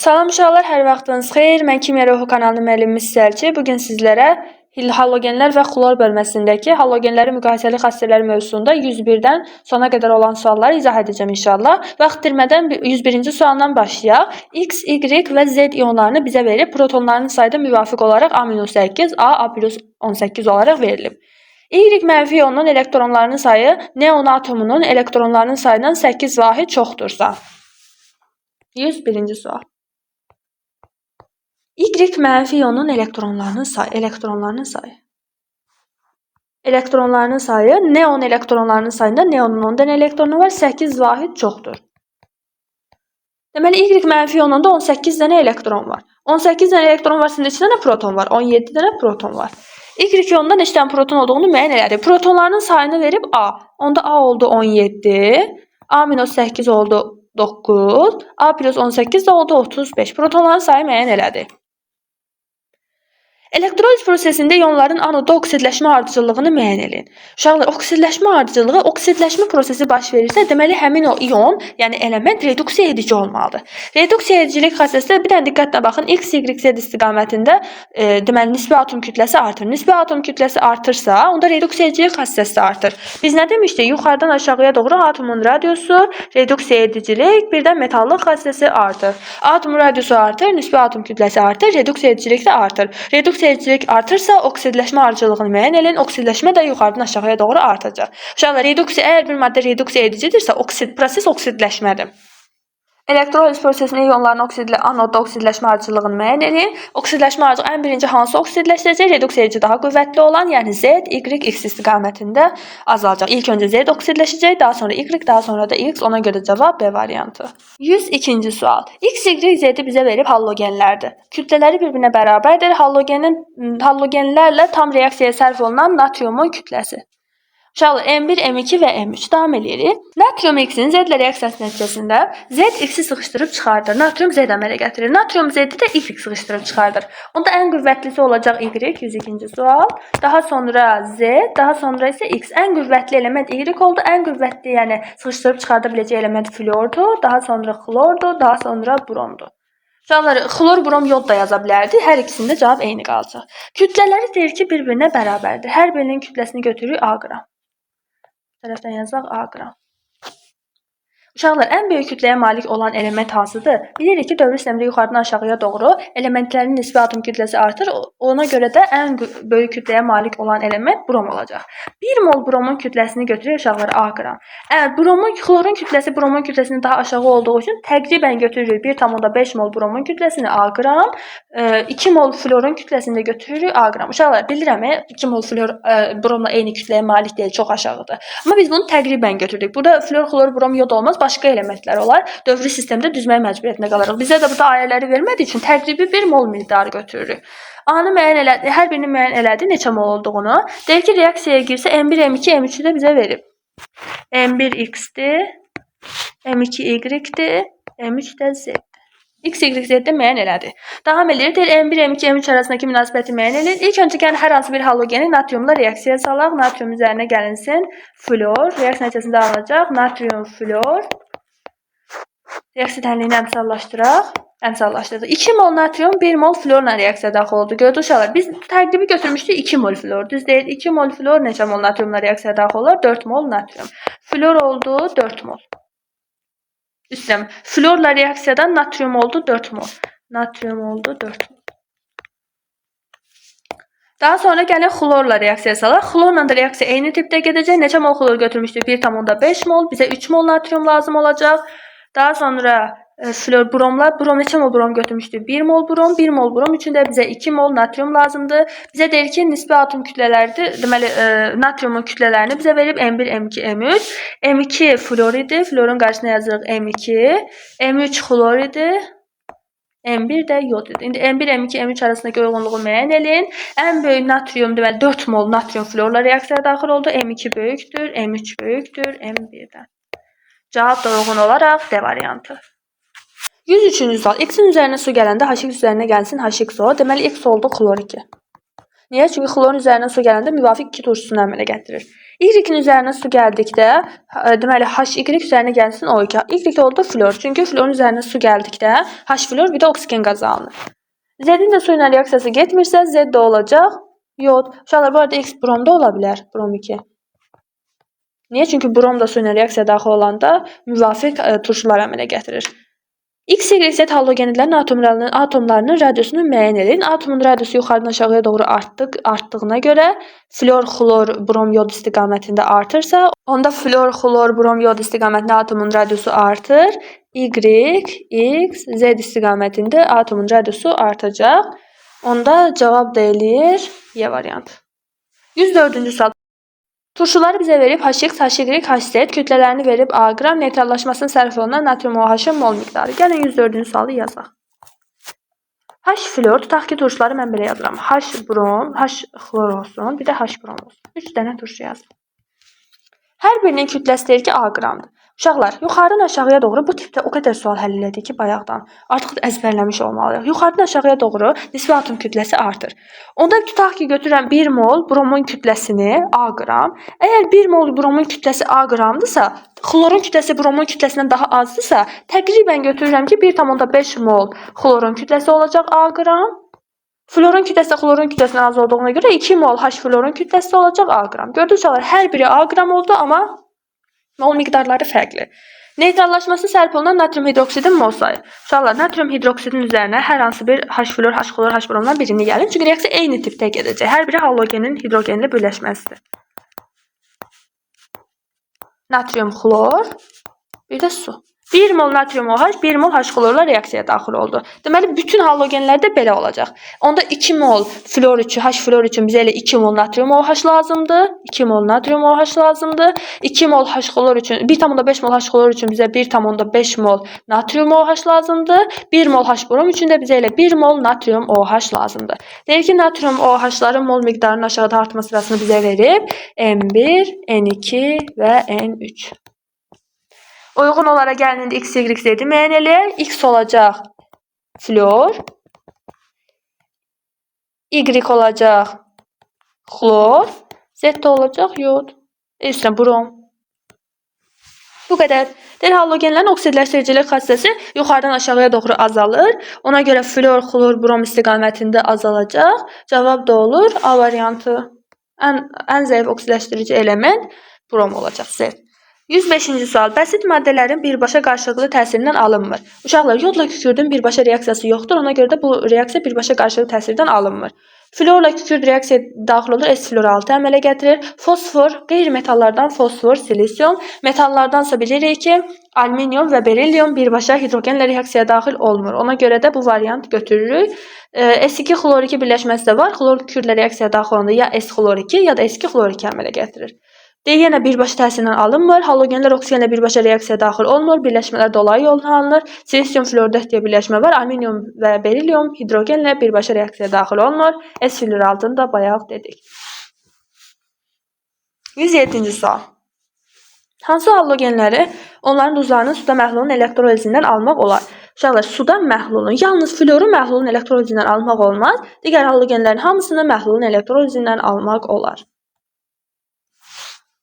Salam uşaqlar, hər vaxtınız xeyir. Mən Kimya Ruhu kanalının müəllimimiz Səlci. Bugün sizlərə halogenlər və xlor bölməsindəki halogenləri müqayisəli xassələri mövzusunda 101-dən sona qədər olan sualları izah edəcəm inşallah. Vaxt itirmədən 101-ci sualdan başlayaq. X, Y və Z ionlarını bizə verib, protonlarının sayı da müvafiq olaraq A-8, A+18 olaraq verilib. Y mənfi ionun elektronlarının sayı neon atomunun elektronlarının sayından 8 vahid çoxdursa. 101-ci sual. Y mənfi ionun elektronlarının sayı. Elektronlarının sayı neon elektronlarının sayında neonun 10 dənə elektronu var, 8 vahid çoxdur. Deməli, Y mənfi ionunda 18 dənə elektron var. 18 dənə elektron var, sizin neçə dənə proton var? 17 dənə proton var. Y ionunda neçə dənə proton olduğunu müəyyən elədik. Protonlarının sayını verib A. Onda A oldu 17, A-8 oldu 9, A+18 də oldu 35. Protonların sayı müəyyən elədik. Elektroliz prosesində ionların anoda oksidləşmə ardıcıllığını müəyyən edin. Uşaqlar, oksidləşmə ardıcıllığı, oksidləşmə prosesi baş verirsə, deməli həmin o ion, yəni element reduksiya edici olmalıdır. Reduksiya edicilik xassəsində bir dənə diqqətlə baxın, X, Y, Z istiqamətində deməli nisbi atom kütləsi artır. Nisbi atom kütləsi artırsa, onda reduksiya edicilik xassəsi artır. Biz nə demişdik? Yuxarıdan aşağıya doğru atomun radiusu, reduksiya edicilik, birdən metallıq xassəsi artır. Atomun radiusu artır, nisbi atom kütləsi artır, reduksiya edicilik də artır. Reduksiya edicilik artırsa, oksidləşmə ardıcıllığını müəyyən edin, oksidləşmə də yuxarıdan aşağıya doğru artacaq. Uşaqlar, əgər bir maddə reduksiya edicidirsə, proses oksidləşmədir. Elektroliz prosesində ionların anoda oksidləşmə ardıcıllığını müəyyən edin. Oksidləşmə ardıcılığı ən birinci hansı oksidləşdirəcək? Reduksiya edici daha qüvvətli olan, yəni Z, Y, X istiqamətində azalacaq. İlk öncə Z oksidləşəcək, daha sonra Y, daha sonra da X. Ona görə cavab B variantı. 102-ci sual. X, Y, Z-i bizə verib halogenlərdir. Kütlələri bir-birinə bərabərdir. Halogenlərlə tam reaksiyaya sərf olunan natriumun kütləsi. Uşaqlar, M1, M2 və M3 davam edirik. Natrium X-in Z ilə reaksiyası nəticəsində Z X-i sıxışdırıb çıxardır. Natrium Z əmələ gətirir. Natrium Z-i də Y sıxışdırıb çıxardır. Onda ən qüvvətlisi olacaq Y, 102-ci sual. Daha sonra Z, daha sonra isə X. Ən qüvvətli element Y oldu. Ən qüvvətli, yəni sıxışdırıb çıxarda biləcək element flordur. Daha sonra xlordur, daha sonra bromdur. Uşaqlar, xlor, brom, yod da yaza bilərdik. Hər ikisində cavab eyni qalacaq. Kütlələri deyir ki, bir-birinə bərabərdir. Hər birinin kütləsini götürürük A qram. Tərəfdən yazaq A qram. Uşaqlar, ən böyük kütləyə malik olan element hansıdır? Bilirik ki, dövrü sistemdə yuxarıdan aşağıya doğru elementlərin nisbi atom kütləsi artır. Ona görə də ən böyük kütləyə malik olan element brom olacaq. 1 mol bromun kütləsini götürür uşaqlar A qram. Xlorun kütləsi bromun kütləsinin daha aşağı olduğu üçün təqribən götürürük 1,5 mol bromun kütləsini A qram. 2 mol florun kütləsini də götürürük A qram. Uşaqlar, bilirəm 2 mol flor bromla eyni kütləyə malik deyil, çox aşağıdır. Amma biz bunu təqribən götürdük. Burada flor, xlor, brom, yod olmaz. Başqa elementlər olar. Dövrü sistemdə düzmək məcburiyyətində qalırıq. Bizə də burada ayələri vermədiyi üçün təqribi 1 mol miqdarı götürürük. A-nı müəyyən elədi, hər birini müəyyən elədi, neçə mol olduğunu. Deyir ki, reaksiyaya girsə M1, M2, M3-ü də bizə verib. M1 X-dir, M2 Y-dir, M3 də Z-dir. X, Y, Z-də müəyyən elədi. Davam edir, deyir M1, M2, M3 arasındakı münasibəti müəyyən edin. İlk öncə gəlin hər hansı bir halogeni natriumla reaksiyaya salaq. Natrium üzərinə gəlinsin. Flor, reaksiya nəticəsində alınacaq. Natrium, flor. Reaksiya tənliyini əmsallaşdıraq. 2 mol natrium, 1 mol florla reaksiya daxil oldu. Gördük uşaqlar, biz təqribi götürmüşdük 2 mol flor. Düz deyil, 2 mol flor neçə mol natriumla reaksiya daxil olar? 4 mol natrium. Flor oldu 4 mol. Üstəm, florla reaksiyadan natrium oldu 4 mol. Natrium oldu 4 mol. Daha sonra gəlin xlorla reaksiya salaq. Xlorla da reaksiya eyni tipdə gedəcək. Neçə mol xlor götürmüşdük? 1,5 mol. Bizə 3 mol natrium lazım olacaq. Daha sonra flor, bromla. Brom neçə mol brom götürmüşdük? 1 mol brom. 1 mol brom üçün də bizə 2 mol natrium lazımdır. Bizə deyir ki, nisbi atom kütlələrdir. Deməli, natriumun kütlələrini bizə verib M1, M2, M3. M2 flor idi. Florun qarşısına yazırıq M2. M3 xlor idi. M1 də yod idi. İndi M1, M2, M3 arasındakı uyğunluğu müəyyən edin. Ən böyük natrium, deməli 4 mol natrium florla reaksiyaya daxil oldu. M2 böyükdür, M3 böyükdür, M1-dən. Cavab da uyğun olaraq D variantı. 103-cü sual. X-in üzərinə su gələndə H2 üzərinə gəlsin H2O. Deməli, X oldu xlor 2. Niyə? Çünki xlorun üzərinə su gələndə müvafiq 2 turşusunu əmələ gətirir. Y-in üzərinə su gəldikdə, deməli HY üzərinə gəlsin O2. Y oldu flor. Çünki florun üzərinə su gəldikdə H flor bir də oksigen qazı alınır. Z-in də su ilə reaksiyası getmirsə, Z də olacaq yod. Uşaqlar, bu arada X brom da ola bilər. Brom 2. Niyə? Çünki brom da su ilə reaksiya daxil olanda müvafiq turşular əmələ gətirir. X, Y, Z halogenlərin atomlarının radiusunu müəyyən edin. Atomun radiusu yuxarıdan aşağıya doğru artdığına görə flor, xlor, brom, yod istiqamətində artırsa, onda flor, xlor, brom, yod istiqamətində atomun radiusu artır. Y, X, Z istiqamətində atomun radiusu artacaq. Onda cavab da eləyir Y variantı. 104-cü sual. Turşuları bizə verib HX, HY, HZ kütlələrini verib A qram, neytrallaşmasının sərf olunan natrium OH-ın mol miqdarı. Gəlin 104-cü sualı yazaq. H flor, tutaq ki, turşuları mən belə yazıram. H brom, H xlor olsun, bir də H brom olsun. 3 dənə turşu yazdım. Hər birinin kütləsi deyir ki, A qramdır. Uşaqlar, yuxarıdan aşağıya doğru bu tipdə o qədər sual həll elədik ki, bayaqdan. Artıq əzbərləmiş olmalıyıq. Yuxarıdan aşağıya doğru nisbi atom kütləsi artır. Onda tutaq ki, götürürəm 1 mol bromun kütləsini A qram. Əgər 1 mol bromun kütləsi A qramdırsa, xlorun kütləsi bromun kütləsindən daha azdırsa, təqribən götürürəm ki, 1,5 mol xlorun kütləsi olacaq A qram. Florun kütləsi xlorun kütləsindən az olduğuna görə 2 mol H florun kütləsi olacaq A qram. Gördünüz uşaqlar, hər biri A qram oldu, amma mol miqdarları fərqli. Neytrallaşması sərf olunan natrium hidroksidin mol sayı. Uşaqlar, natrium hidroksidin üzərinə hər hansı bir H flor, H xlor, H bromdan birini gəlin. Çünki reaksiya eyni tipdə gedəcək. Hər biri halogenin hidrogenli birləşməsidir. Natrium xlor, bir də su. 1 mol natrium OH, 1 mol H xlorla reaksiyaya daxil oldu. Deməli, bütün halogenlərdə belə olacaq. Onda 2 mol flor üçün, H flor üçün bizə elə 2 mol natrium OH lazımdır. 2 mol natrium OH lazımdır. 2 mol H xlor üçün, 1,5 mol H xlor üçün bizə 1,5 mol natrium OH lazımdır. 1 mol H brom üçün də bizə elə 1 mol natrium OH lazımdır. Deyir ki, natrium OH-ların mol miqdarının aşağıda artma sırasını bizə verib N1, N2 və N3. Uyğun olaraq gəlin X, Y, Z-i müəyyən eləyək. X olacaq flor, Y olacaq xlor, Z olacaq yod. İstəyirəm brom. Bu qədər. Deyir, halogenlərin oksidləşdiricilik xassəsi yuxarıdan aşağıya doğru azalır. Ona görə flor, xlor, brom istiqamətində azalacaq. Cavab da olur A variantı. Ən zəif oksidləşdirici element brom olacaq Z. 105-ci sual. Bəsit maddələrin birbaşa qarşılıqlı təsirindən alınmır. Uşaqlar, yodla kükürdün birbaşa reaksiyası yoxdur. Ona görə də bu reaksiya birbaşa qarşılıqlı təsirdən alınmır. Florla kükürd reaksiyaya daxil olur, S-flor-6 əmələ gətirir. Fosfor, qeyri-metallardan fosfor, silisium, metallardansa bilirik ki, alüminium və berilyum birbaşa hidrogenlə reaksiyaya daxil olmur. Ona görə də bu variant götürürük. S2 xlor2 birləşməsi də var. Xlor kükürdlə reaksiyaya daxil olanda ya S-xlor2 ya da S2 xlor2 əmələ gətirir. Yenə birbaşa təsirindən alınmır. Halogenlər oksigenlə birbaşa reaksiyaya daxil olmur. Birləşmələr dolayı yolla alınır. Silisium fluorid deyə birləşmə var. Alüminium və berilyum hidrogenlə birbaşa reaksiyaya daxil olmur. S-flor-6-nı da bayaq dedik. 107-ci sual. Hansı halogenləri onların duzlarını suda məhlulun elektrolizindən almaq olar? Uşaqlar, suda məhlulun, yalnız florun məhlulun elektrolizindən almaq olmaz. Digər halogenlərin hamısını məhlulun elektrolizindən almaq olar.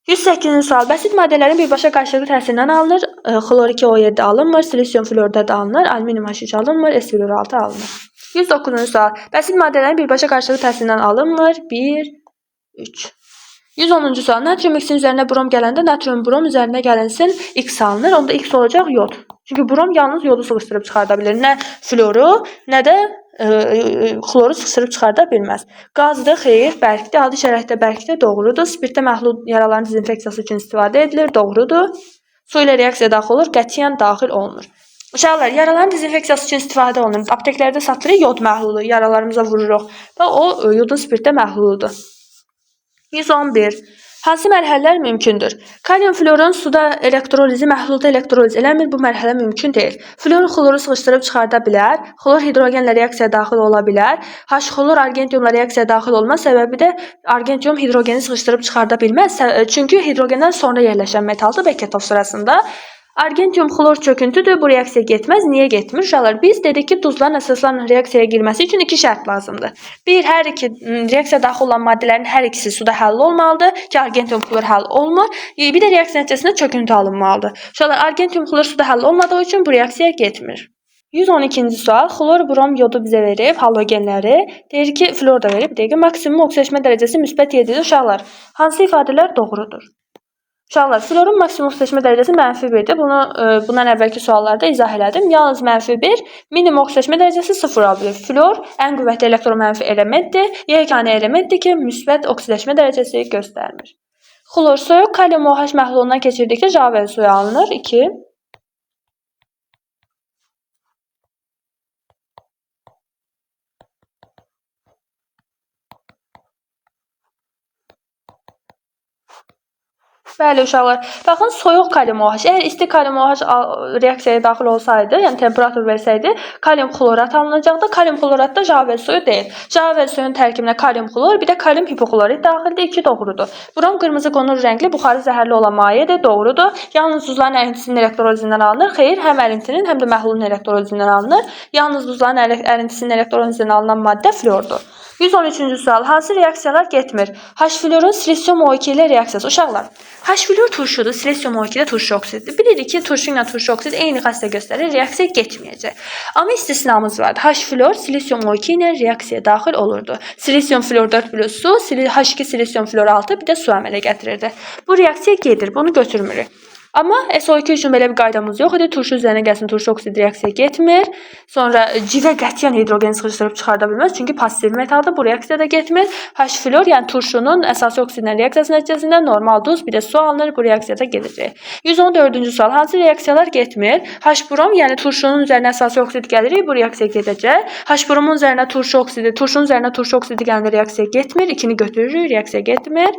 108-ci sual. Bəsit maddələrin birbaşa qarşılıqlı təsirindən alınır. Xlor2O7 alınmır, silisium fluorid alınır, alüminium H3 alınmır, S-flor-6 alınır. 109-cu sual. Bəsit maddələrin birbaşa qarşılıqlı təsirindən alınmır. 1, 3. 110-cu sual. Natrium X-in üzərinə brom gələndə natrium brom üzərinə gəlinsin X alınır. Onda X olacaq yod. Çünki brom yalnız yodu sıxışdırıb çıxarda bilir. Nə floru, nə də xloru sıxışdırıb çıxarda bilməz. Qazdır, xeyr, bərkdir. Adi şəraitdə bərkdir, doğrudur. Spirtdə məhlul yaraların dezinfeksiyası üçün istifadə edilir, doğrudur. Su ilə reaksiya daxil olur, qətiyyən daxil olunur. Uşaqlar, yaraların dezinfeksiyası üçün istifadə olunur. Apteklərdə satılır yod məhlulu, yaralarımıza vururuq. Və o yodun spirtdə məhluludur. 111. Hansı mərhələlər mümkündür? Kalium florun suda elektrolizi məhlulda elektroliz eləmir. Bu mərhələ mümkün deyil. Flor xloru sıxışdırıb çıxarda bilər. Xlor hidrogenlə reaksiyaya daxil ola bilər. H xlor argentiumla reaksiyaya daxil olma səbəbi də argentium hidrogeni sıxışdırıb çıxarda bilməz. Çünki hidrogendən sonra yerləşən metaldır Beketov sırasında. Argentium xlor çöküntüdür. Bu reaksiya getməz. Niyə getmir? Uşaqlar, biz dedik ki, duzların əsaslarla reaksiyaya girməsi üçün iki şərt lazımdır. Bir, hər iki reaksiya daxil olan maddələrin hər ikisi suda həll olmalıdır ki, argentium xlor həll olmur. Bir də reaksiya nəticəsində çöküntü alınmalıdır. Uşaqlar, argentium xlor suda həll olmadığı üçün bu reaksiya getmir. 112-ci sual. Xlor, brom, yodu bizə verib, halogenləri. Deyir ki, flor da verib. Deyir ki, maksimum oksidaşma dərəcəsi müsbət 7-dir. Uşaqlar, hansı ifadələr doğrudur? Uşaqlar, florun maksimum oksidaşma dərəcəsi -1-dir. Bunu bundan əvvəlki suallarda izah elədim. Yalnız -1, minimum oksidaşma dərəcəsi 0 ola bilir. Flor ən qüvvətli elektromənfi elementdir. Yeganə elementdir ki, müsbət oksidaşma dərəcəsi göstərmir. Xlor soyuq kalium OH məhlulundan keçirdikdə Javel suyu alınır. 2. Bəli uşaqlar, baxın soyuq kalium OH. Əgər isti kalium OH reaksiyaya daxil olsaydı, yəni temperatur versəydi, kalium xlorat alınacaqdı. Kalium xlorat da Javel suyu deyil. Javel suyunun tərkibinə kalium xlor, bir də kalium hipoklorit daxildir. 2 doğrudur. Brom qırmızı qonur rəngli buxarı zəhərli olan mayedir. Doğrudur. Yalnız duzların ərintisinin elektrolizindən alınır. Xeyr, həm ərintinin, həm də məhlulun elektrolizindən alınır. Yalnız duzların ərintisinin elektrolizindən alınan maddə flordur. 113-cü sual. Hansı reaksiyalar getmir? H-florun silisium O2 ilə reaksiyası. Uşaqlar, H-flor turşudur, silisium O2 də turşu oksiddir. Bilirik ki, turşu ilə turşu oksid eyni xassə göstərir, reaksiya getməyəcək. Amma istisnamız vardır. H-flor silisium O2 ilə reaksiyaya daxil olurdu. Silisium flor 4 bölü su, H2 silisium flor 6, bir də su əmələ gətirirdi. Bu reaksiya gedir, bunu götürmürük. Amma SO2 üçün belə bir qaydamız yox idi. Turşu üzərinə gəlsin, turşu oksid reaksiya getmir. Sonra civə qətiyyən hidrogeni sıxışdırıb çıxarda bilməz. Çünki pasiv metaldır. Bu reaksiya da getmir. H-flor, yəni turşunun əsası oksidlə reaksiyası nəticəsində normal duz, bir də su alınır. Bu reaksiya da gedəcək. 114-cü sual. Hansı reaksiyalar getmir? H-brom, yəni turşunun üzərinə əsası oksid gəlir. Bu reaksiya gedəcək. H-bromun üzərinə turşu oksidi, turşunun üzərinə turşu oksidi gələndə reaksiya getmir. 2-ni götürürük, reaksiya getmir.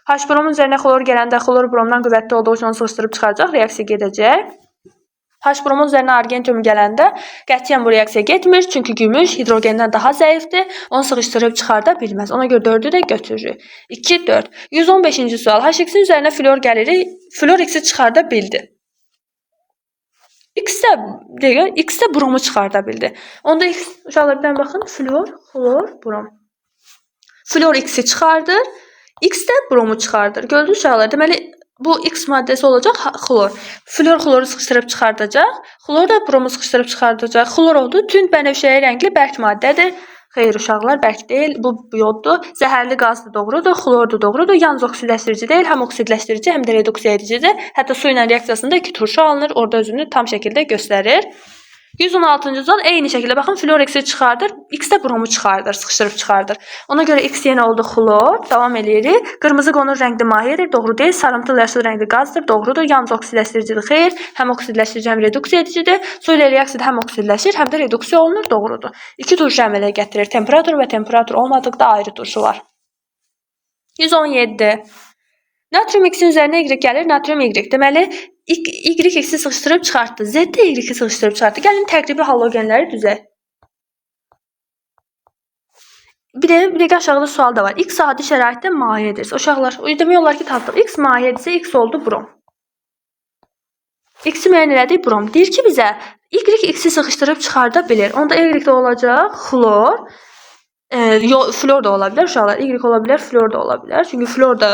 H-bromun üzərinə xlor gələndə xlor bromdan qüvvətli olduğu üçün onu sıxışdırıb çıxaracaq, reaksiya gedəcək. H-bromun üzərinə argentium gələndə qətiyyən bu reaksiya getmir, çünki gümüş hidrogenden daha zəifdir, onu sıxışdırıb çıxarda bilməz. Ona görə 4-ü də götürürük. 2, 4. 115-ci sual. H-x'in üzərinə flor gəlir, flor X-i çıxarda bildi. X də bromu çıxarda bildi. Onda X, uşaqlar bir baxın, flor, xlor, brom. Flor X-i çıxardır. X də bromu çıxardır. Gördünüz uşaqlar, deməli bu X maddəsi olacaq xlor. Flor xloru sıxışdırıb çıxardacaq. Xlor da bromu sıxışdırıb çıxardacaq. Xlor oldu, tünd bənövşəyi rəngli bərk maddədir. Xeyr uşaqlar, bərk deyil. Bu yoddur. Zəhərli qazdır, doğrudur. Xlordur, doğrudur. Yalnız oksidləşdirici deyil, həm oksidləşdirici, həm də reduksiya edicidir. Hətta su ilə reaksiyasında 2 turşu alınır. Orada özünü tam şəkildə göstərir. 116-cı sual eyni şəkildə baxın, flor X-i çıxardır, X də bromu çıxardır, sıxışdırıb çıxardır. Ona görə X yenə oldu xlor, davam eləyirik. Qırmızı qonur rəngli mayedir, doğru deyil. Sarımtıl yaşıl rəngli qazdır, doğrudur. Yalnız oksidləşdiricidir, xeyr. Həm oksidləşdirici, həm reduksiya edicidir. Su ilə reaksiyada həm oksidləşir, həm də reduksiya olunur, doğrudur. 2 turşu əmələ gətirir, temperatur və temperatur olmadıqda ayrı turşular. 117. Natrium X-in üzərinə Y gəlir, natrium Y. Deməli, Y X-i sıxışdırıb çıxartdı. Z də Y-i sıxışdırıb çıxartdı. Gəlin təqribi halogenləri düzək. Bir də aşağıda sual da var. X adi şəraitdə mayedir. Uşaqlar, demək olar ki, tapdıq. X mayedirsə, X oldu brom. X-i müəyyən elədik, brom. Deyir ki, bizə Y X-i sıxışdırıb çıxarda bilir. Onda Y-də olacaq xlor. Flor da ola bilər uşaqlar. Y ola bilər, flor da ola bilər. Çünki flor da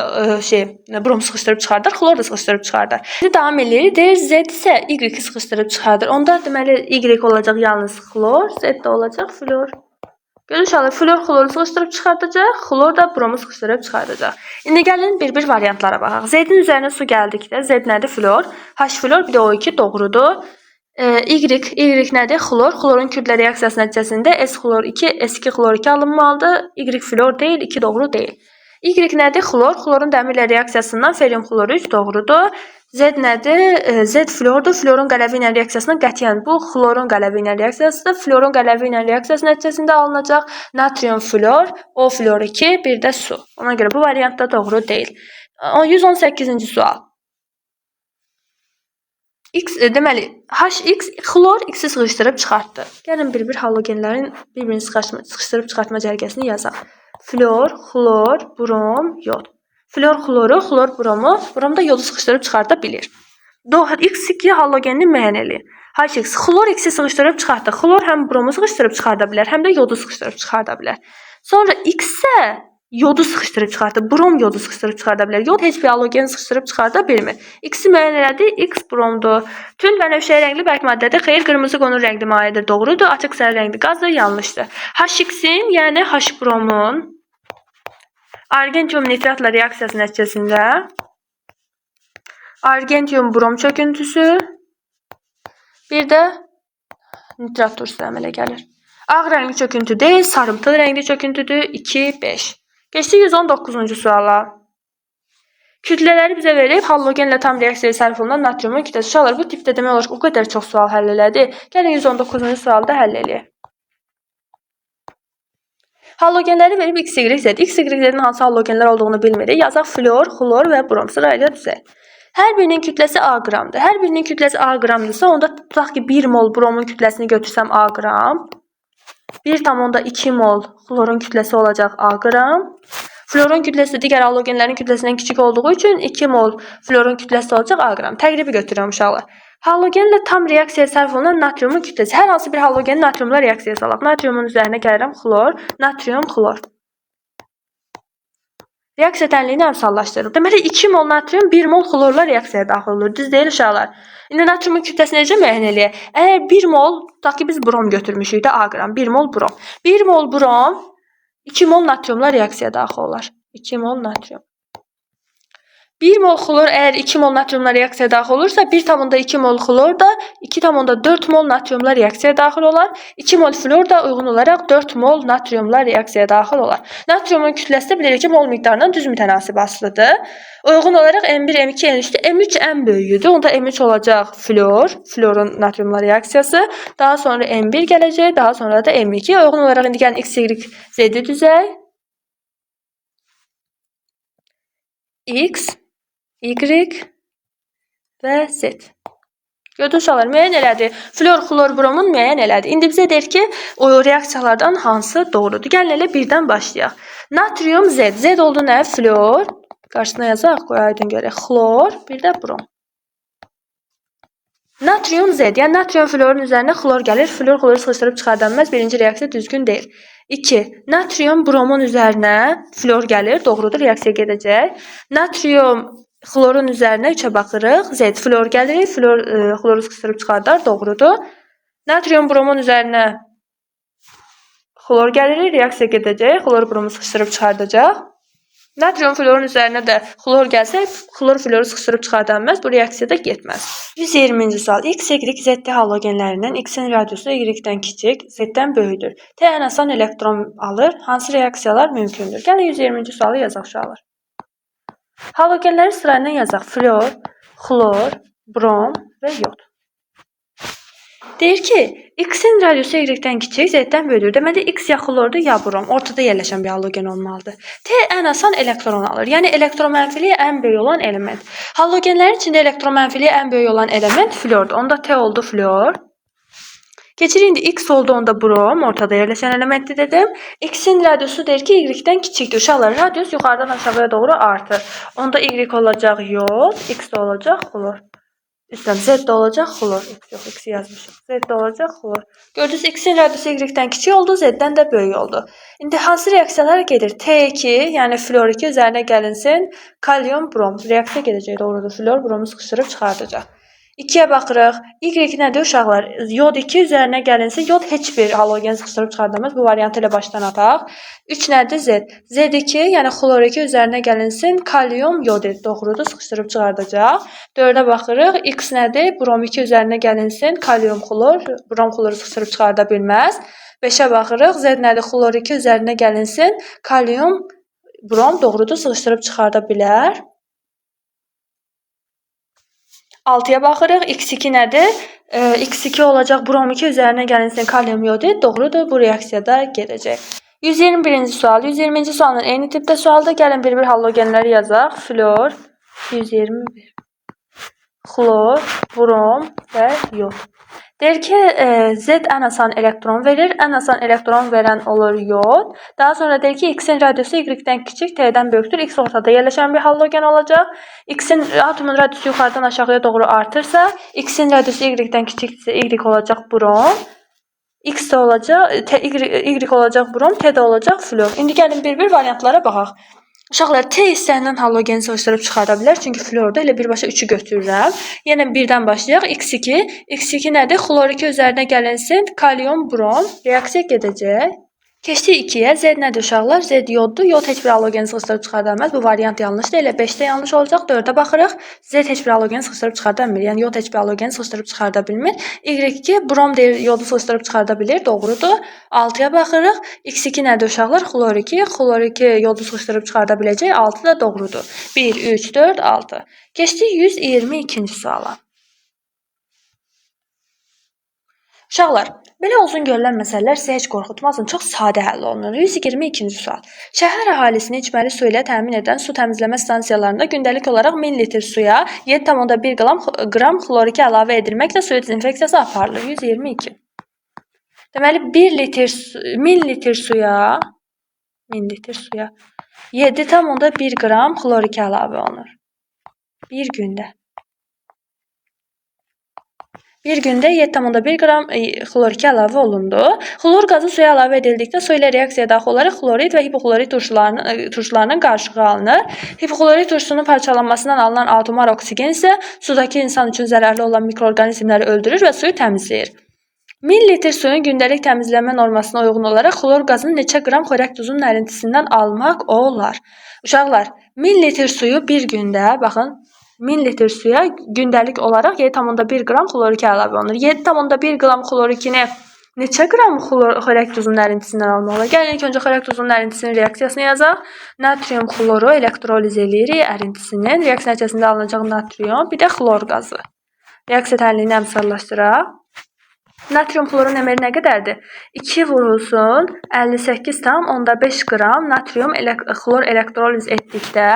brom sıxışdırıb çıxardır, xlor da sıxışdırıb çıxardır. Şimdi davam eləyirik. Deyir Z isə Y-i sıxışdırıb çıxardır. Onda deməli Y olacaq yalnız xlor, Z də olacaq flor. Görün uşaqlar, flor xloru sıxışdırıb çıxardacaq, xlor da bromu sıxışdırıb çıxardacaq. İndi gəlin bir variantlara baxaq. Z-in üzərinə su gəldikdə, Z nədir? Flor. H flor, bir də O2 doğrudur. Y nədir? Xlor. Xlorun kütlə reaksiyası nəticəsində S xlor 2, S2 xlor 2 alınmalıdır. Y flor deyil, 2 doğru deyil. Y nədir? Xlor. Xlorun dəmirlə reaksiyasından ferium xlor 3 doğrudur. Z nədir? Z flordur. Florun qələvi ilə reaksiyasından qətiyyən bu xlorun qələvi ilə reaksiyasıdır. Florun qələvi ilə reaksiyası nəticəsində alınacaq natrium flor, O flor 2, bir də su. Ona görə bu variant da doğru deyil. 118-ci sual. Deməli, HX xlor X-i sıxışdırıb çıxartdı. Gəlin bir halogenlərin bir-birini sıxışdırıb çıxartma cərgəsini yazaq. Flor, xlor, brom, yod. Flor xloru, xlor bromu, brom da yodu sıxışdırıb çıxarda bilir. X2 halogenini müəyyən eləyin. H2 xlor X-i sıxışdırıb çıxartdı. Xlor həm bromu sıxışdırıb çıxarda bilər, həm də yodu sıxışdırıb çıxarda bilər. Sonra X-ə yodu sıxışdırıb çıxartdı. Brom yodu sıxışdırıb çıxarda bilər. Yod heç bir halogeni sıxışdırıb çıxarda bilmir. X-i müəyyən elədi. X bromdur. Tünd bənövşəyi rəngli bərk maddədir. Xeyr, qırmızı qonur rəngli mayedir. Doğrudur. Açıq sarı rəngli qazdır. Yanlışdır. H2-in, yəni H bromun argentium nitratla reaksiyası nəticəsində argentium brom çöküntüsü bir də nitrat turşusu əmələ gəlir. Ağ rəngli çöküntü deyil, sarımtıl rəngli çöküntüdür. 2, 5. Keçdik 119-cu suala. Kütlələri bizə verib, halogenlə tam reaksiyaya sərf olunan natriumun kütləsi. Uşaqlar, bu tipdə demək olar ki, o qədər çox sual həll elədi. Gəlin 119-cu sualı da həll eləyək. Halogenləri verib X, Y, Z. X, Y, Z-in hansı halogenlər olduğunu bilmirik. Yazaq flor, xlor və brom. Sırayla düzək. Hər birinin kütləsi A qramdır. Hər birinin kütləsi A qramdırsa, onda tutaq ki, 1 mol bromun kütləsini götürsəm A qram. 1,2 mol xlorun kütləsi olacaq A qram. Florun kütləsi digər halogenlərin kütləsindən kiçik olduğu üçün 2 mol florun kütləsi olacaq A qram. Təqribi götürürəm uşaqlar. Halogenlə tam reaksiyaya sərf olunan natriumun kütləsi. Hər hansı bir halogeni natriumla reaksiyaya salaq. Natriumun üzərinə gəlirəm xlor, natrium, xlor. Reaksiya tənliyini əmsallaşdırırıq. Deməli 2 mol natrium 1 mol xlorla reaksiyaya daxil olur. Düz deyil uşaqlar. İndi natriumun kütləsini necə müəyyən eləyək? Əgər 1 mol, tutaq ki, biz brom götürmüşük də A qram, 1 mol brom. 1 mol brom 2 mol natriumla reaksiyaya daxil olar. 2 mol natrium. 1 mol xlor əgər 2 mol natriumla reaksiyaya daxil olursa, 1,2 mol xlor da 2,4 mol natriumla reaksiyaya daxil olar. 2 mol flor da uyğun olaraq 4 mol natriumla reaksiyaya daxil olar. Natriumun kütləsi də bilirik ki, mol miqdarından düz mütənasib asılıdır. Uyğun olaraq M1, M2, N3-də M3 ən böyüyüdür. Onda M3 olacaq flor, florun natriumla reaksiyası. Daha sonra M1 gələcək, daha sonra da M2. Uyğun olaraq indi gəlin X, Y, Z-i düzək. X, Y və Z. Gördünüz uşaqlar, müəyyən elədi. Flor, xlor, bromun müəyyən elədi. İndi bizə deyir ki, o reaksiyalardan hansı doğrudur? Gəlin elə birdən başlayaq. Natrium Z. Z oldu nə? Flor. Qarşısına yazaq, qoy aydın görək. Xlor, bir də brom. Natrium Z. Yəni natrium florun üzərinə xlor gəlir. Flor, xloru sıxışdırıb çıxarda bilməz. Birinci reaksiya düzgün deyil. 2. Natrium bromun üzərinə flor gəlir. Doğrudur, reaksiya gedəcək. Natrium xlorun üzərinə 3-ə baxırıq. Z. Flor gəlir. Flor, xloru sıxışdırıb çıxardar. Doğrudur. Natrium bromun üzərinə xlor gəlir. Reaksiya gedəcək. Xlor bromu sıxışdırıb çıxardacaq. Natrium florun üzərinə də xlor gəlsə, xlor floru sıxışdırıb çıxarda bilməz. Bu reaksiyada getməz. 120-ci sual. X, Y, Z halogenlərindən X-in radiusu Y-dən kiçik, Z-dən böyükdür. T ən asan elektron alır. Hansı reaksiyalar mümkündür? Gəlin 120-ci sualı yazaq uşaqlar. Halogenləri sırayla yazaq. Flor, xlor, brom və yod. Deyir ki, X-in radiusu Y-dən kiçik, Z-dən böyükdür. Deməli, X ya xlordur, ya brom. Ortada yerləşən bir halogen olmalıdır. T ən asan elektron alır. Yəni, elektromənfiliyi ən böyük olan element. Halogenlərin içində elektromənfiliyi ən böyük olan element flordur. Onda T oldu flor. Keçirik, indi X oldu, onda brom. Ortada yerləşən elementdir dedim. X-in radiusu deyir ki, Y-dən kiçikdir. Uşaqlar, radius yuxarıdan aşağıya doğru artır. Onda Y olacaq yod, X də olacaq xlor. Üstəm Z də olacaq xlor. Yox, X yazmışıq. Z də olacaq xlor. Gördünüz, X-in radiusu Y-dən kiçik oldu, Z-dən də böyük oldu. İndi hansı reaksiyalar gedir? T2, yəni flor 2 üzərinə gəlinsin. Kalium, brom. Reaksiya gedəcək, doğrudur. Flor, bromu sıxışdırıb çıxardacaq. 2-yə baxırıq. Y nədir uşaqlar? Yod 2 üzərinə gəlinsin. Yod heç bir halogen sıxışdırıb çıxardamaz. Bu variantı ilə başdan ataq. 3 nədir? Z. Z2, yəni xlor 2 üzərinə gəlinsin. Kalium, yod doğrudur. Sıxışdırıb çıxardacaq. 4-ə baxırıq. X nədir? Brom 2 üzərinə gəlinsin. Kalium, xlor. Brom xloru sıxışdırıb çıxarda bilməz. 5-ə baxırıq. Z nədir? Xlor 2 üzərinə gəlinsin. Kalium, brom doğrudur. Sıxışdırıb çıxarda bilər. 6-ya baxırıq. X2 nədir? X2 olacaq. Brom 2 üzərinə gəlinsin. Kalium, yodid. Doğrudur. Bu reaksiyada gedəcək. 121-ci sual. 120-ci sualın eyni tipdə sualda. Gəlin bir-bir halogenləri yazaq. Flor, 121. Xlor, brom və yod. Deyir ki, Z ən asan elektron verir. Ən asan elektron verən olur yod. Daha sonra deyir ki, X-in radiusu Y-dən kiçik, T-dən böyükdür. X ortada yerləşən bir halogen olacaq. X-in atomun radiusu yuxarıdan aşağıya doğru artırsa, X-in radiusu Y-dən kiçiksə, Y olacaq brom. X də olacaq, Y olacaq brom, T də olacaq flor. İndi gəlin bir-bir variantlara baxaq. Uşaqlar, T hissəsindən halogeni soruşdurub çıxara bilər. Çünki florda elə birbaşa 3-ü götürürəm. Yenə birdən başlayaq. X2. X2 nədir? Xlor 2 üzərinə gəlinsin. Kalium, brom. Reaksiya gedəcək. Keçdik 2-yə. Z nədir uşaqlar? Z yoddur. Yod heç bir halogeni sıxışdırıb çıxarda bilməz. Bu variant yanlışdır. Elə 5-də yanlış olacaq. 4-ə baxırıq. Z heç bir halogeni sıxışdırıb çıxarda bilmir. Yəni yod heç bir halogeni sıxışdırıb çıxarda bilmir. Y2 brom deyir, yodu sıxışdırıb çıxarda bilir. Doğrudur. 6-ya baxırıq. X2 nədir uşaqlar? Xlor 2. Xlor 2 yodu sıxışdırıb çıxarda biləcək. 6 da doğrudur. 1, 3, 4, 6. Keçdik 122-ci suala. Uşaqlar, belə uzun görülən məsələlər sizə heç qorxutmasın, çox sadə həll olunur. 122-ci sual. Şəhər əhalisini içməli su ilə təmin edən su təmizləmə stansiyalarında gündəlik olaraq 1000 litr suya 7,1 qram xlor2 əlavə edilməklə su dezinfeksiyası aparılır. 122. Deməli 1000 litr suya 7,1 qram xlor2 əlavə olunur. Bir gündə. Bir gündə 7,1 qram xlor2 əlavə olundu. Xlor qazı suya əlavə edildikdə su ilə reaksiyaya daxil olaraq xlorid və hipoklorid turşularının qarşılığı alınır. Hipoklorid turşusunun parçalanmasından alınan atomar oksigen isə sudakı insan üçün zərərli olan mikroorqanizmləri öldürür və suyu təmizləyir. 1000 litr suyun gündəlik təmizləmə normasına uyğun olaraq xlor qazını neçə qram xörək duzunun ərintisindən almaq olar? Uşaqlar, 1000 litr suyu bir gündə, baxın, 1000 litr suya gündəlik olaraq 7,1 qram xlor2 əlavə olunur. 7,1 qram xlor2-ni neçə qram xörək duzunun ərintisindən almaq olar? Gəlin ilk öncə xörək duzunun ərintisinin reaksiyasını yazaq. Natrium xloru elektroliz edirik ərintisinin. Reaksiya nəticəsində alınacaq natrium, bir də xlor qazı. Reaksiya tənliyini əmsallaşdıraq. Natrium xlorun əməri nə qədərdir? 2 vurulsun 58,5 qram natrium xlor elektroliz etdikdə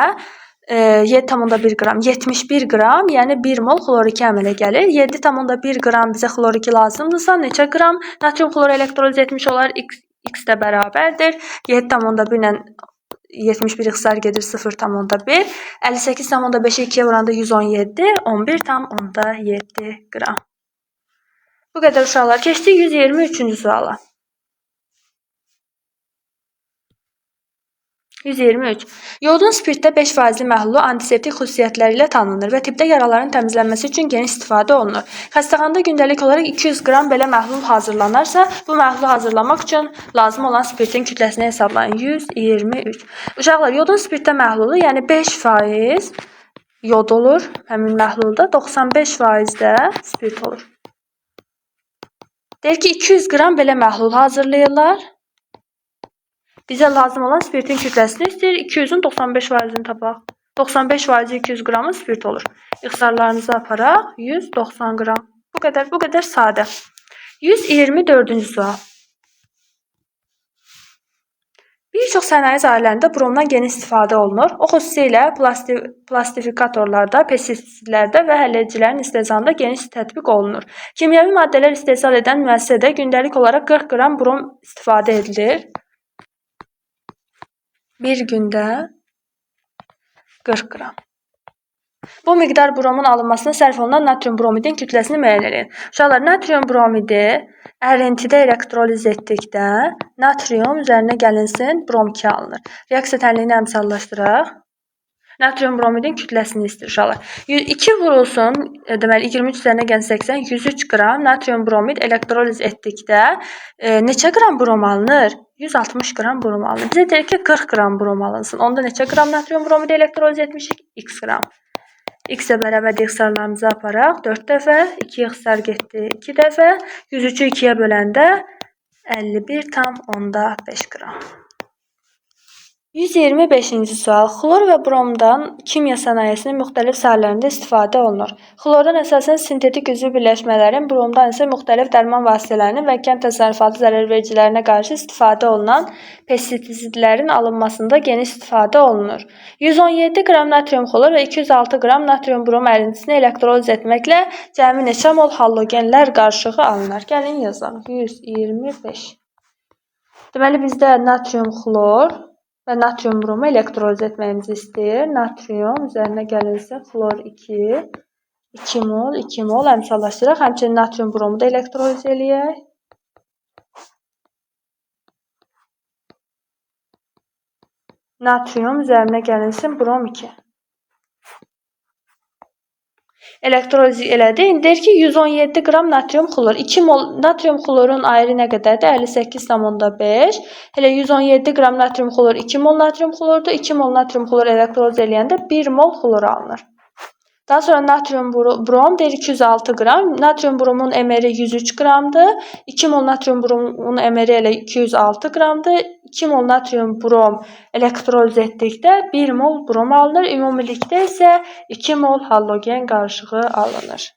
7,1 qram, 71 qram, yəni 1 mol xlor2 əmələ gəlir. 7,1 qram bizə xlor2 lazımdırsa, neçə qram natrium xlor elektroliz etmiş olar? X də bərabərdir. 7,1 ilə 71 ixtisar gedir 0,1. 58,5-i 2-yə vuranda 117, 11,7 qram. Bu qədər uşaqlar. Keçdik 123-cü suala. 123. Yodun spirtdə 5%li məhlulu antiseptik xüsusiyyətləri ilə tanınır və tibbdə yaraların təmizlənməsi üçün geniş istifadə olunur. Xəstəxanada gündəlik olaraq 200 qram belə məhlul hazırlanarsa, bu məhlulu hazırlamaq üçün lazım olan spirtin kütləsini hesablayın. 123. Uşaqlar, yodun spirtdə məhlulu, yəni 5% yod olur həmin məhlulda, 95% də spirt olur. Deyir ki, 200 qram belə məhlul hazırlayırlar. Bizə lazım olan spirtin kütləsini istəyir. 200-ün 95%-ni tapaq. 95% 200 qramı spirt olur. İxtisarlarınızı aparaq. 190 qram. Bu qədər sadə. 124-cü sual. Bir çox sənaye sahələrində bromdan geniş istifadə olunur. O xüsusilə plastifikatorlarda, pestisidlərdə və həlledicilərin istehsalında geniş tətbiq olunur. Kimyəvi maddələr istehsal edən müəssisədə gündəlik olaraq 40 qram brom istifadə edilir. Bir gündə 40 qram. Bu miqdar bromun alınmasına sərf olunan natrium bromidin kütləsini müəyyən edin. Uşaqlar, natrium bromidi ərintidə elektroliz etdikdə natrium üzərinə gəlinsin brom 2 alınır. Reaksiya tənliyini əmsallaşdıraq. Natrium bromidin kütləsini istəyir uşaqlar. 2 vurulsun, deməli 23 üzərinə gəlsin 80, 103 qram natrium bromid elektroliz etdikdə neçə qram brom alınır? 160 qram brom alınır. Bizə deyir ki, 40 qram brom alınsın. Onda neçə qram natrium bromid elektroliz etmişik? X qram. X-ə bərabər ixtisarlarımızı aparaq. 4 dəfə, 2 ixtisar getdi 2 dəfə. 103-ü 2-yə böləndə 51,5 qram. 125-ci sual. Xlor və bromdan kimya sənayesinin müxtəlif sahələrində istifadə olunur. Xlordan əsasən sintetik üzvü birləşmələrin, bromdan isə müxtəlif dərman vasitələrinin və kənd təsərrüfatı zərərvericilərinə qarşı istifadə olunan pestisidlərin alınmasında geniş istifadə olunur. 117 qram natrium xlor və 206 qram natrium brom ərintisini elektroliz etməklə cəmi neçə mol halogenlər qarışığı alınır? Gəlin yazaq. 125. Deməli bizdə natrium xlor və natrium bromu elektroliz etməyimizi istəyir. Natrium üzərinə gəlinsə xlor 2, 2 mol əmsallaşdıraq. Həmçinin natrium bromu da elektroliz eləyək. Natrium üzərinə gəlinsin brom 2. Elektroliz elədi. İndi deyir ki 117 qram natrium xlor. 2 mol natrium xlorun ayrı nə qədərdir? 58,5. Elə 117 qram natrium xlor 2 mol natrium xlordur. 2 mol natrium xlor elektroliz eləyəndə 1 mol xlor alınır. Daha sonra natrium brom deyir 206 qram. Natrium bromun emeri 103 qramdır. 2 mol natrium bromun emeri elə 206 qramdır. 2 mol natrium brom elektroliz etdikdə 1 mol brom alınır. Ümumilikdə isə 2 mol halogen qarışığı alınır.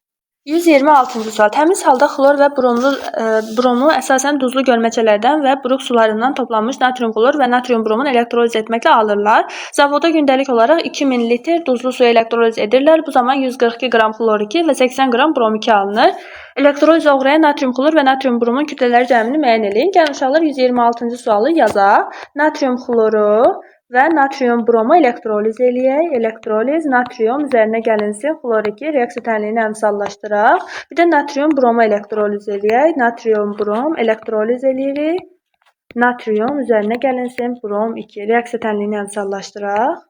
126-cı sual. Təmiz halda xlor və bromu əsasən duzlu gölməçələrdən və buruq sularından toplanmış natrium xlor və natrium bromun elektroliz etməklə alırlar. Zavoda gündəlik olaraq 2000 litr duzlu suyu elektroliz edirlər. Bu zaman 142 qram xlor 2 və 80 qram brom 2 alınır. Elektroliz uğrayan natrium xlor və natrium bromun kütlələri cəmini müəyyən edin. Gəlin uşaqlar 126-cı sualı yazaq. Natrium xloru və natrium bromu elektroliz eləyək. Elektroliz, natrium üzərinə gəlinsin xlor 2, reaksiya tənliyini əmsallaşdıraq. Bir də natrium bromu elektroliz eləyək. Natrium brom elektroliz eləyirik. Natrium üzərinə gəlinsin brom 2, reaksiya tənliyini əmsallaşdıraq.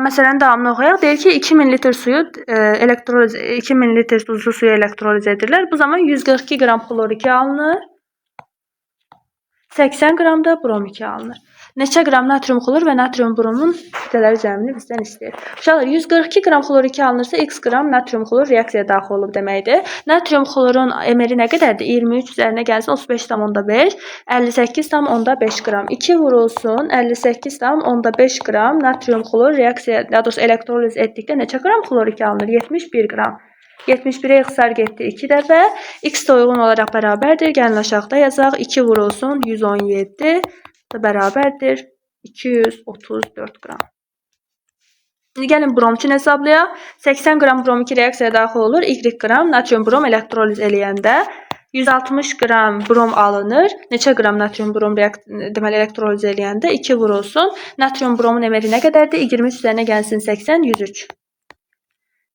Məsələnin davamını oxuyaq. Deyir ki 2000 litr suyu 2000 litr duzlu suyu elektroliz edirlər. Bu zaman 142 qram xlor 2 alınır. 80 qram da brom 2 alınır. Neçə qram natrium xlor və natrium bromun kütlələri cəmini bizdən istəyir. Uşaqlar 142 qram xlor 2 alınırsa x qram natrium xlor reaksiyaya daxil olub deməkdir. Natrium xlorun emeri nə qədərdir? 23 üzərinə gəlsin 35,5, 58,5 qram. 2 vurulsun 58,5 qram natrium xlor reaksiyaya, daha doğrusu elektroliz etdikdə neçə qram xlor 2 alınır? 71 qram. 71'e ixtisar getdi 2 dəfə. X də uyğun olaraq bərabərdir. Gəlin aşağıda yazaq. 2 vurulsun 117 da bərabərdir 234 qram. İndi gəlin brom üçün hesablayaq. 80 qram brom 2 reaksiyaya daxil olur. Y qram natrium brom elektroliz eləyəndə 160 qram brom alınır. Neçə qram natrium brom deməli elektroliz eləyəndə 2 vurulsun. Natrium bromun emeri nə qədərdir? 23 üzərinə gəlsin 80, 103.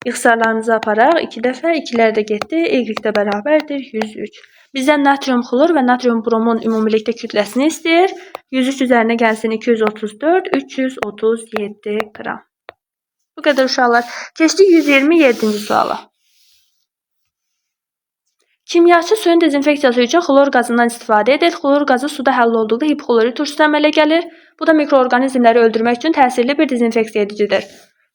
İxtisarlarımızı aparaq. 2 dəfə 2'lər də getdi. Y də bərabərdir 103. Bizdən natrium xlor və natrium bromun ümumilikdə kütləsini istəyir. 103 üzərinə gəlsin 234, 337 qram. Bu qədər uşaqlar. Keçdik 127-ci suala. Kimyaçı suyun dezinfeksiyası üçün xlor qazından istifadə edir. Xlor qazı suda həll olduqda hipoklorit turşusu əmələ gəlir. Bu da mikroorqanizmləri öldürmək üçün təsirli bir dezinfeksiya edicidir.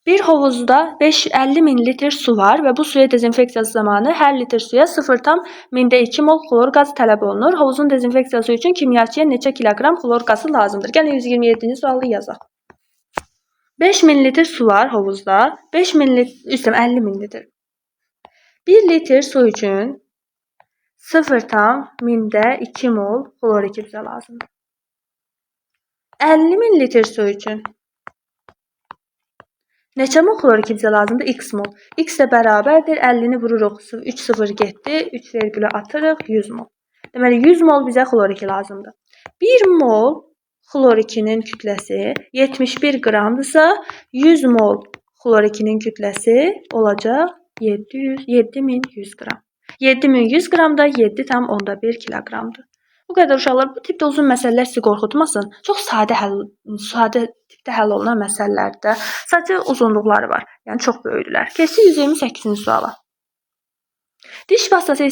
Bir hovuzda 50 min litr su var və bu suya dezinfeksiyası zamanı hər litr suya 0,2 mol xlor qazı tələb olunur. Hovuzun dezinfeksiyası üçün kimyaçıya neçə kiloqram xlor qazı lazımdır? Gəlin 127-ci sualı yazaq. 5000 litr su var hovuzda. 50 min litr. 1 litr su üçün 0,2 mol xlor 2 bizə lazımdır. 50 min litr su üçün neçə mol xlor 2 bizə lazımdır? X mol. X də bərabərdir. 50-ni vururuq. 3 0 getdi. 3 vergülü atırıq. 100 mol. Deməli 100 mol bizə xlor 2 lazımdır. 1 mol xlor 2'nin kütləsi 71 qramdırsa 100 mol xlor 2'nin kütləsi olacaq 7100 qram. 7100 qram da 7,1 kiloqramdır. Bu qədər uşaqlar, bu tipdə uzun məsələlər sizi qorxutmasın. Çox sadə tipdə həll olunan məsələlərdə sadəcə uzunluqları var. Yəni çox böyükdülər. Keçdik 128-ci suala. Diş pastası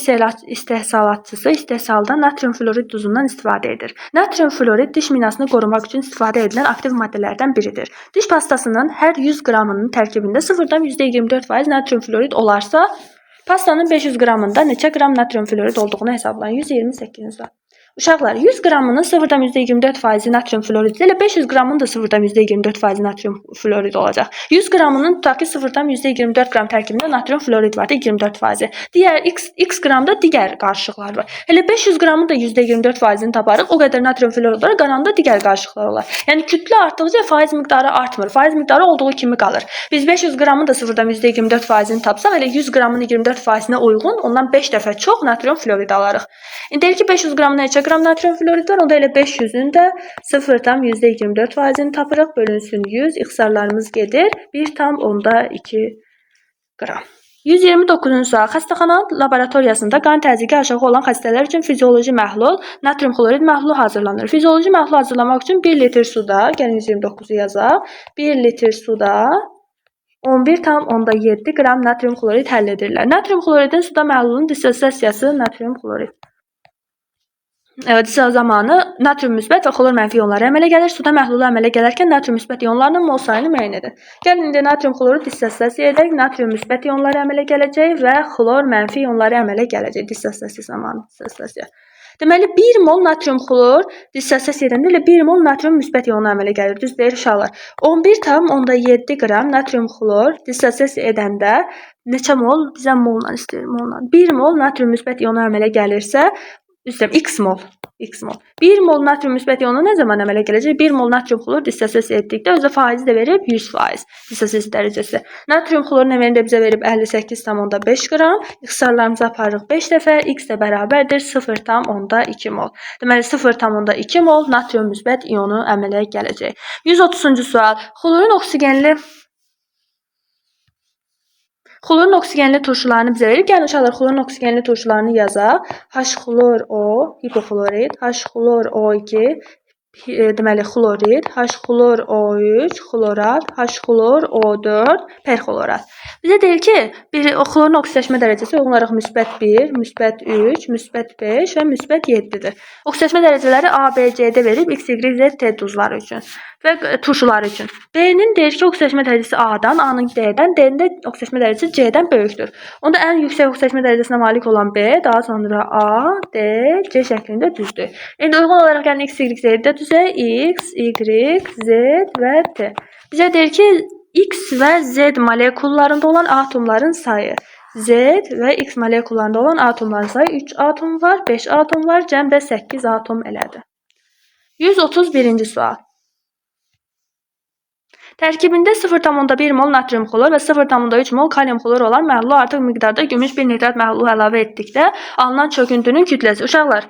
istehsalatçısı istehsalda natrium florid duzundan istifadə edir. Natrium florid diş minasını qorumaq üçün istifadə edilən aktiv maddələrdən biridir. Diş pastasının hər 100 qramının tərkibində 0,dan %24% natrium florid olarsa, pastanın 500 qramında neçə qram natrium florid olduğunu hesablayın. 128-ci sual. Uşaqlar 100 qramının 0,24% natrium floridi ilə 500 qramının da 0,24% natrium floridi olacaq. 100 qramının tutaq ki 0,24 qram tərkibində natrium florid var da 24%. Digər x qramda digər qarışıqlar var. Elə 500 qramın da %24%-ni taparıq. O qədər natrium florid var, qalanında digər qarışıqlar olar. Yəni kütlə artdıqca faiz miqdarı artmır. Faiz miqdarı olduğu kimi qalır. Biz 500 qramın da 0,24%-ni tapsaq, elə 100 qramın 24%-nə uyğun, ondan 5 dəfə çox natrium floridi alarıq. İndi deyir ki 500 qramına neçə qram natrium florid var? Onda elə 500-ün də 0,24%-ni tapırıq. Bölünsün 100. İxtisarlarımız gedir. 1,2 qram. 129-cu sual. Xəstəxana laboratoriyasında qan təzyiqi aşağı olan xəstələr üçün fizioloji məhlul, natrium xlorid məhlulu hazırlanır. Fizioloji məhlul hazırlamaq üçün 1 litr suda, gəlin 129-u yazaq. 1 litr suda 11,7 qram natrium xlorid həll edirlər. Natrium xloridin suda məhlulun dissosiasiyası natrium xlorid zamanı natrium müsbət və xlor mənfi ionları əmələ gəlir. Suda məhlulu əmələ gələrkən natrium müsbət ionlarının mol sayını müəyyən edin. Gəlin indi natrium xloru dissosiasiya edək. Natrium müsbət ionları əmələ gələcək və xlor mənfi ionları əmələ gələcək dissosiasiya zamanı. Deməli 1 mol natrium xlor dissosiasiya edəndə elə 1 mol natrium müsbət ionu əmələ gəlir. Düz deyir uşaqlar. 11,7 qram natrium xlor dissosiasiya edəndə neçə mol? Bizə molla istəyir, molla. 1 mol natrium müsbət ionu əmələ gəlirsə, üstəm x mol. 1 mol natrium müsbət ionu nə zaman əmələ gələcək? 1 mol natrium xlor dissosiasiya etdikdə özə faizi də verib 100% dissosiasiya dərəcəsi. Natrium xlor nəvərində bizə verib 58,5 qram. İxtisarlarımızı aparırıq 5 dəfə. X də bərabərdir 0,2 mol. Deməli 0,2 mol natrium müsbət ionu əmələ gələcək. 130-cu sual. Xlorun oksigenli turşularını bizə verir. Gəlin uşaqlar xlorun oksigenli turşularını yazaq. H-xlor O, hipoxlorid, H-xlor O2, deməli xlorid, H-xlor O3, xlorat, H-xlor O4, perxlorat. Bizə deyir ki, xlorun oksidaşma dərəcəsi uyğun olaraq müsbət 1, müsbət 3, müsbət 5 və müsbət 7-dir. Oksidaşma dərəcələri A, B, C-də verib X, Y, Z, T duzları üçün və turşuları üçün. B-nin deyir ki, oksidaşma dərəcəsi A-dan, A-nın D-dən, D-nin də oksidaşma dərəcəsi C-dən böyükdür. Onda ən yüksək oksidaşma dərəcəsinə malik olan B, daha sonra A, D, C şəklində düzdür. İndi uyğun olaraq gəlin X, Y, Z-də düzə X, Y, Z və T. Bizə deyir ki, X və Z molekullarında olan atomların sayı. Z və X molekullarında olan atomların sayı 3 atom var, 5 atom var, cəmdə 8 atom elədir. 131-ci sual. Tərkibində 0,1 mol natrium xlor və 0,3 mol kalium xlor olan məhlulu artıq miqdarda gümüş bir nitrat məhlulu əlavə etdikdə alınan çöküntünün kütləsi. Uşaqlar,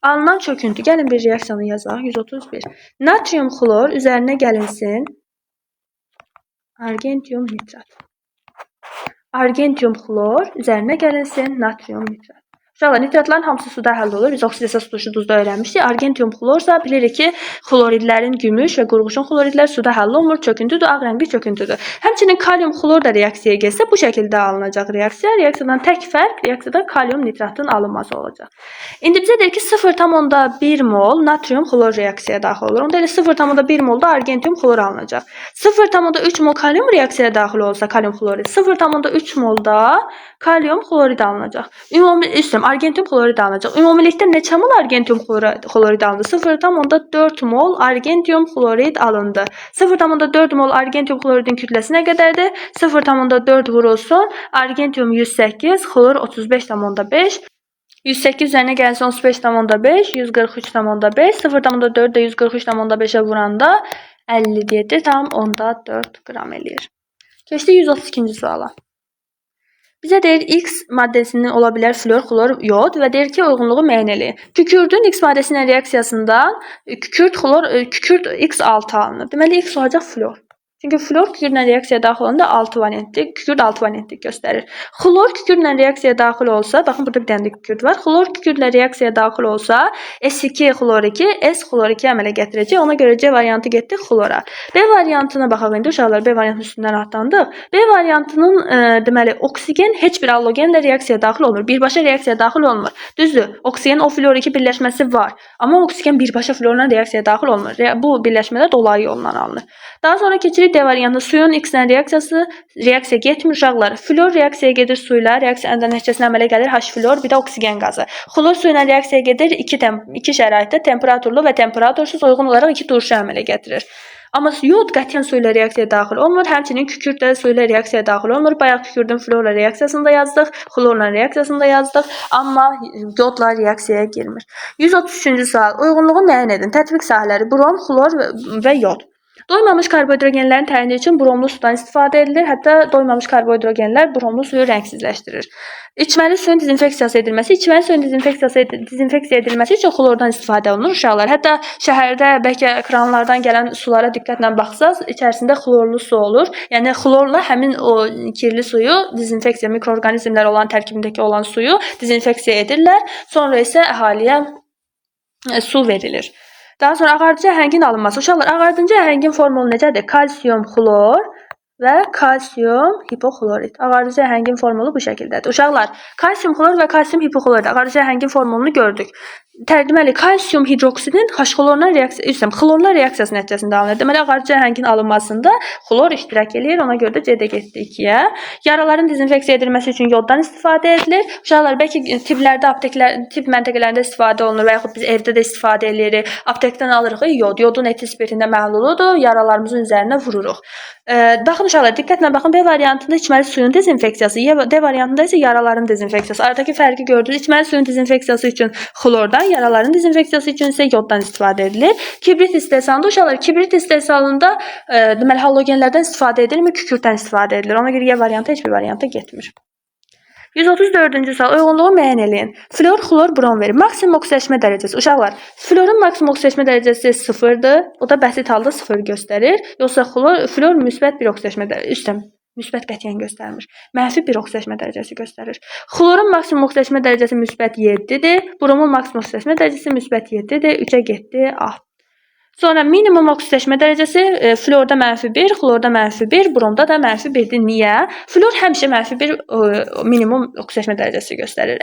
alınan çöküntü, gəlin bir reaksiyanı yazaq. 131. Natrium xlor üzərinə gəlinsin. Argentium nitrat. Argentium xlor üzərinə gəlinsin. Natrium nitrat. Uşaqlar, nitratların hamısı suda həll olur. Biz oksidasiya tutuşu duzda öyrənmişdik. Argentium xlorsa bilirik ki, xloridlərin gümüş və qurğuşun xloridlər suda həll olmur. Çöküntüdür, ağ rəngli çöküntüdür. Həmçinin kalium xlor da reaksiyaya gəlsə bu şəkildə alınacaq reaksiya. Reaksiyadan tək fərq reaksiyada kalium nitratın alınması olacaq. İndi bizə deyir ki, 0,1 mol natrium xlor reaksiyaya daxil olur. Onda elə 0,1 mol da argentium xlor alınacaq. 0,3 mol kalium reaksiyaya daxil olsa kalium xlorid, 0,3 mol da kalium xlorid alınacaq. Argentium xlorid alınacaq. Ümumilikdə neçə mol argentium xlorid alındı? 0,4 mol argentium xlorid alındı. 0,4 mol argentium xloridin kütləsi nə qədərdir? 0,4 vurulsun. Argentium 108, xlor 35,5. 108 üzərinə gəlsin 35,5, 143,5, 0,4 də 143,5-ə vuranda 57,4 qram eləyir. Keçdik 132-ci suala. Bizə deyir X maddəsinin ola bilər flor, xlor, yod və deyir ki, uyğunluğu müəyyən eləyin. Kükürdün X maddəsi ilə reaksiyasından kükürd X6 alınır. Deməli X olacaq flor. Çünki flor kükürdlə reaksiyaya daxil olanda 6 valentlik, kükürd 6 valentlik göstərir. Xlor kükürdlə reaksiyaya daxil olsa, baxın burada bir dənə də kükürd var. Xlor kükürdlə reaksiyaya daxil olsa, S2 xlor 2, S xlor 2 əmələ gətirəcək. Ona görə C variantı getdi xlora. B variantına baxaq indi uşaqlar, B variantının üstündən atlandıq. B variantının deməli oksigen heç bir halogenlə reaksiyaya daxil olmur. Birbaşa reaksiyaya daxil olmur. Düzdür? Oksigen o flor 2 birləşməsi var. Amma oksigen birbaşa florla reaksiyaya daxil olmur. Bu birləşmələr dolayı yolla alınır. Daha sonra keçirik D variantı suyun X-lə reaksiya getmir uşaqlar. Flor reaksiyaya gedir suyla, reaksiya nəticəsində əmələ gəlir H-flor, bir də oksigen qazı. Xlor su ilə reaksiyaya gedir iki şəraitdə, temperaturlu və temperatursuz uyğun olaraq iki duruşu əmələ gətirir. Amma yod qətiyyən su ilə reaksiyaya daxil olmur, həmçinin kükürt də su ilə reaksiyaya daxil olmur. Bayaq kükürdün florla reaksiyasında yazdıq, xlorla reaksiyasında yazdıq, amma yodla reaksiyaya girmir. 133-cü sual. Uyğunluğu müəyyən edin. Tətbiq sahələri: brom, xlor və yod. Doymamış karbohidrogenlərin təmini üçün bromlu sudan istifadə edilir. Hətta doymamış karbohidrogenlər bromlu suyu rəngsizləşdirir. İçməli suyun dezinfeksiyası edilməsi, içməli suyun dezinfeksiya edilməsi üçün xlordan istifadə olunur uşaqlar. Hətta şəhərdə bəlkə kranlardan gələn sulara diqqətlə baxsaz, içərisində xlorlu su olur. Yəni xlorla həmin o kirli suyu dezinfeksiya, mikroorqanizmlər olan tərkibindəki olan suyu dezinfeksiya edirlər. Sonra isə əhaliyə su verilir. Daha sonra ağardıcı əhəngin alınması. Uşaqlar, ağardıcı əhəngin formulu necədir? Kalsium xlor və kalsium hipoxlorid. Ağardıcı əhəngin formulu bu şəkildədir. Uşaqlar, kalsium xlor və kalsium hipoxlorid ağardıcı əhəngin formulunu gördük. Deməli, kalsium hidroksidin xlorla reaksiyası nəticəsində alınır. Deməli, ağardıcı əhəngin alınmasında xlor iştirak edir. Ona görə də C-də getdi 2-yə. Yaraların dezinfeksiya edilməsi üçün yoddan istifadə edilir. Uşaqlar, bəlkə tiblərdə, tib məntəqələrində istifadə olunur və yaxud biz evdə də istifadə edirik. Aptekdən alırıq yod. Yodun etil spirtində məhluludur. Yaralarımızın üzərinə vururuq. Baxın uşaqlar, diqqətlə baxın. B variantında içməli suyun dezinfeksiyası, D variantında isə yaraların dezinfeksiyası. Aradakı fərqi gördünüz. İçməli suyun dezinfeksiyası üçün xlordan, yaraların dezinfeksiyası üçün isə yoddan istifadə edilir. Kibrit istehsalında uşaqlar, kibrit istehsalında deməli halogenlərdən istifadə edilmir, kükürtdən istifadə edilir. Ona görə Y variantı heç bir varianta getmir. 134-cü sual. Uyğunluğu müəyyən eləyin. Flor, xlor, brom verir. Maksimum oksidaşma dərəcəsi. Uşaqlar, florun maksimum oksidaşma dərəcəsi 0-dır. O da bəsit halda 0 göstərir. Yoxsa flor müsbət bir oksidaşma dərəcəsi. Müsbət qətiyyən göstərmir. Mənfi bir oksidaşma dərəcəsi göstərir. Xlorun maksimum oksidaşma dərəcəsi müsbət 7-dir. Bromun maksimum oksidaşma dərəcəsi müsbət 7-dir. 3-ə getdi, A. Sonra minimum oksidaşma dərəcəsi florda -1, xlorda -1, bromda da -1-dir. Niyə? Flor həmişə -1 minimum oksidaşma dərəcəsi göstərir.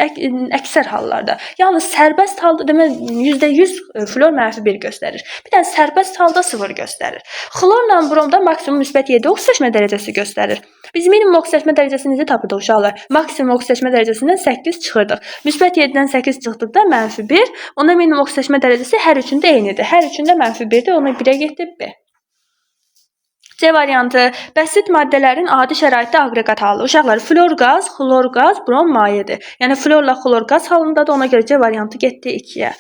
Əksər hallarda. Yalnız sərbəst halda demək %100 flor -1 göstərir. Bir də sərbəst halda 0 göstərir. Xlorla bromda maksimum müsbət 7 oksidaşma dərəcəsi göstərir. Biz minimum oksidaşma dərəcəsini necə tapırdıq uşaqlar? Maksimum oksidaşma dərəcəsindən 8 çıxırdıq. Müsbət 7-dən 8 çıxdıqda -1, onda minimum oksidaşma dərəcəsi hər üçündə eynidir. Hər üçündə -1-dir, ona 1-ə getdi B. C variantı, bəsit maddələrin adi şəraitdə aqreqat halı. Uşaqlar, flor qaz, xlor qaz, brom mayedir. Yəni florla xlor qaz halındadır, ona görə C variantı getdi 2-yə.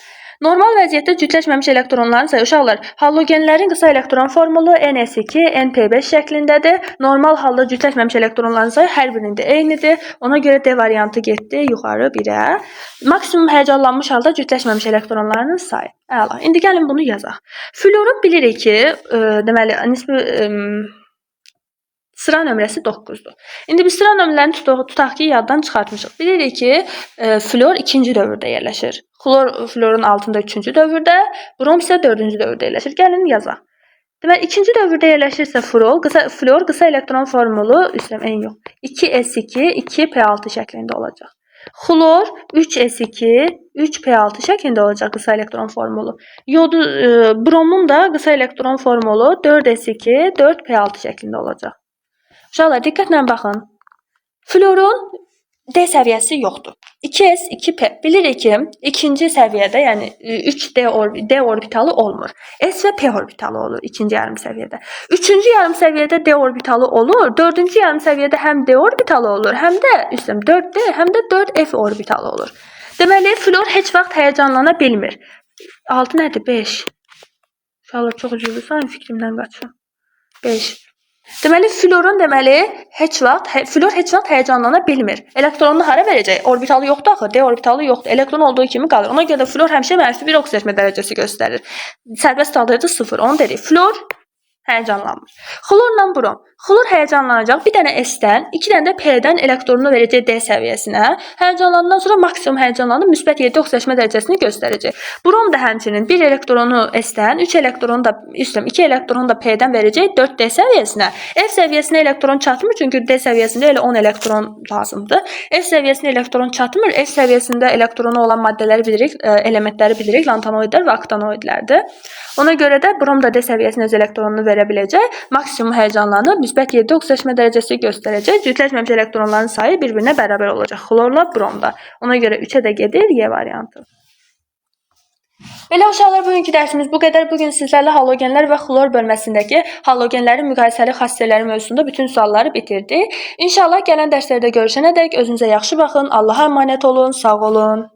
Normal vəziyyətdə cütləşməmiş elektronların sayı. Uşaqlar, halogenlərin qısa elektron formulu NS2, NP5 şəklindədir. Normal halda cütləşməmiş elektronların sayı hər birində eynidir. Ona görə D variantı getdi yuxarı 1-ə. Maksimum həyəcanlanmış halda cütləşməmiş elektronların sayı. Əla. İndi gəlin bunu yazaq. Florun bilirik ki, deməli, sıra nömrəsi 9-dur. İndi biz sıra nömrələrini tutaq ki, yaddan çıxartmışıq. Bilirik ki, flor 2-ci dövrdə yerləşir. Florun altında 3-cü dövrdə, brom isə 4-cü dövrdə yerləşir. Gəlin yazaq. Deməli, 2-ci dövrdə yerləşirsə flor qısa elektron formulu 2s2, 2p6 şəklində olacaq. Xlor 3s2, 3p6 şəklində olacaq qısa elektron formulu. Bromun da qısa elektron formulu 4s2, 4p6 şəklində olacaq. Uşaqlar, diqqətlə baxın. Florun D səviyyəsi yoxdur. 2s, 2p. Bilirik ki, ikinci səviyyədə, yəni 3D orbitalı olmur. S və P orbitalı olur ikinci yarım səviyyədə. Üçüncü yarım səviyyədə D orbitalı olur. Dördüncü yarım səviyyədə həm D orbitalı olur, həm də 4D, həm də 4F orbitalı olur. Deməli, flor heç vaxt həyəcanlana bilmir. 6 nədir? 5. Uşaqlar, çox üzülürsən, fikrimdən qaçın. 5. Deməli, flor heç vaxt həyəcanlana bilmir. Elektronunu hara verəcək? Orbitalı yoxdur axı, D orbitalı yoxdur. Elektron olduğu kimi qalır. Ona görə də flor həmişə -1 oksidaşma dərəcəsi göstərir. Sərbəst halda 0. Onu dedik. Flor həyəcanlanmır. Xlorla brom. Xlor həyəcanlanacaq. Bir dənə S-dən, 2 dənə də P-dən elektronunu verəcək D səviyyəsinə. Həyəcanlanandan sonra maksimum həyəcanlanıb müsbət 7 oksidaşma dərəcəsini göstərəcək. Brom da həmçinin 1 elektronu S-dən, 2 elektronu da 2 elektronu da P-dən verəcək 4D səviyyəsinə. F səviyyəsinə elektron çatmır, çünki D səviyyəsində elə 10 elektron lazımdır. F səviyyəsinə elektron çatmır. F səviyyəsində elektronu olan maddələri bilirik, elementləri bilirik, lantanoidlər və aktanoidlərdir. Ona görə də brom da D səviyyəsinə öz elektronunu verə biləcək. Maksimum həyəcanlanıb müsbət 7 oksidaşma dərəcəsi göstərəcək. Cütləşməmiş elektronların sayı bir-birinə bərabər olacaq. Xlorla bromda. Ona görə 3-ə də gedir Y variantı. Belə uşaqlar, bugünkü dərsimiz bu qədər. Bugün sizlərlə halogenlər və xlor bölməsindəki halogenlərin müqayisəli xassələri mövzusunda bütün sualları bitirdik. İnşallah gələn dərslərdə görüşənədək özünüzə yaxşı baxın. Allaha əmanət olun. Sağ olun.